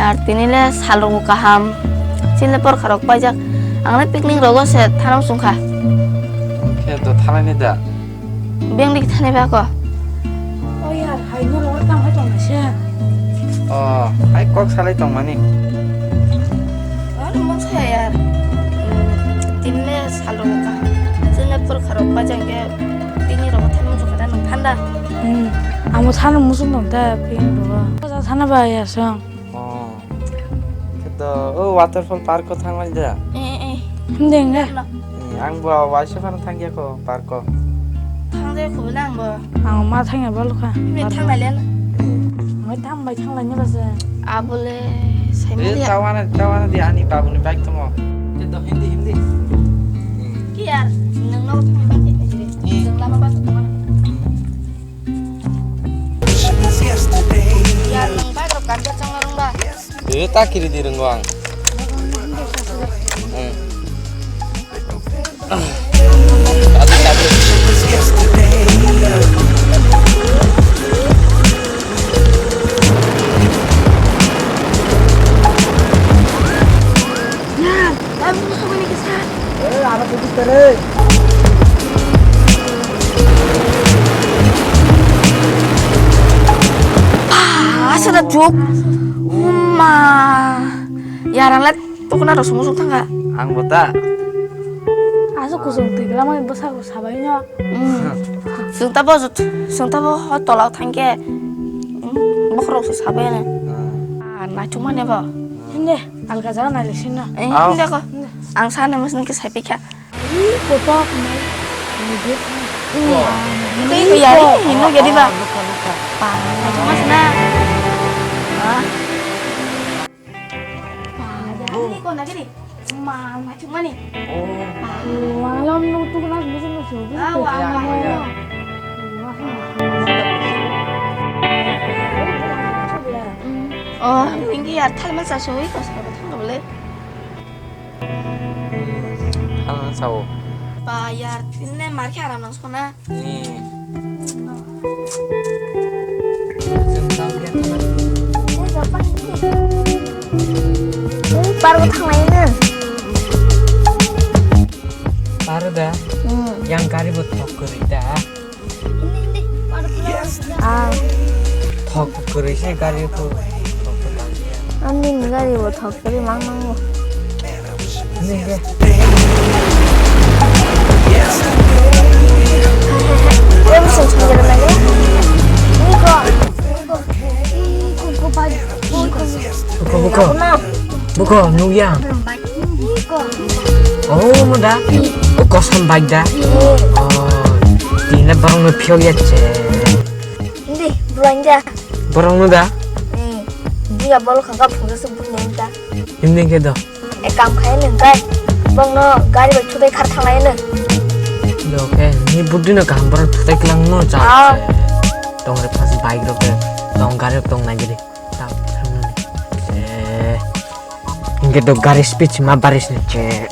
Artinya salung kaham. Sini por karok pajak. Angna piknik rogo se tanam sungka. 걔도 타라니다. Biang dik thane ba ko. Oh ya, hai nó lo tang hai tong na sia. 아이 꼭 살아있 동만이. Ano man saya ya. Tinle salung ka. Sini por karok pajak ke piknik rogo tanam sungka dan thanda. 아무 사는 무슨 놈다 비행로가. 자 사나 봐야 성. 걔도 와터폴 파크 탕만이다. 힘든가? 앙부 와이셔파는 탕기고 파크. Thang ko lang ba. 아, 마 탕에 벌로가. Ni thang này lên. 뭐 탕 탕라냐 봤어. À boleh saya mau 왜 lihat. tawana di ani babuni baik temo. 걔도 hindi. Kiar, nang nau thang ba ni jadi. Nang lama ba tu mana? Ya nang ba ro kan chang larung ba. 딱 길이 들은 거랑. Sudah juk. Yaran let tuh kena rasa musuh tangga. 앙보다 아서 고송 되게라만 뭐 사고 사바이냐? Sengtabo hot tolak tangke. Bakro su sabene. Na cuma ne ba. 근데 알가자가 날리시나? Hindi ko. Ang sana mas nang kisay pika. 고토 Kaya ko yari, hino jadi ba. Na cuma sana. Ini ko na gini. Na cuma ni. 마람 노트구나 무슨 노트? Tinggi ya, talman sa show ko sa batang boleh. 하나 사오. Bayar, ini market aram nang sona. 니. Baru tang lainnya. 빠르다. 양가리부터 그리다. 더 그릇이 가리고 Ani negari buat hakuri mang mang. 근데 이게 Dia bisa cengir lagi. 무거 누구야? 뭐다? kosan baik dah. Dina barang nu piaget. Hindi, belanja. Barang nu dah? Dia baru kagak punya sebut nenta. 힘든 게도. Kam kaya nenta. Bang no, gari bercutai kartang lainnya. Oke, ni budina gambar tuh kelang no jar. Dong repas baik dong dong garis dong nagiri. Tak, ini do garis speech ma baris nih.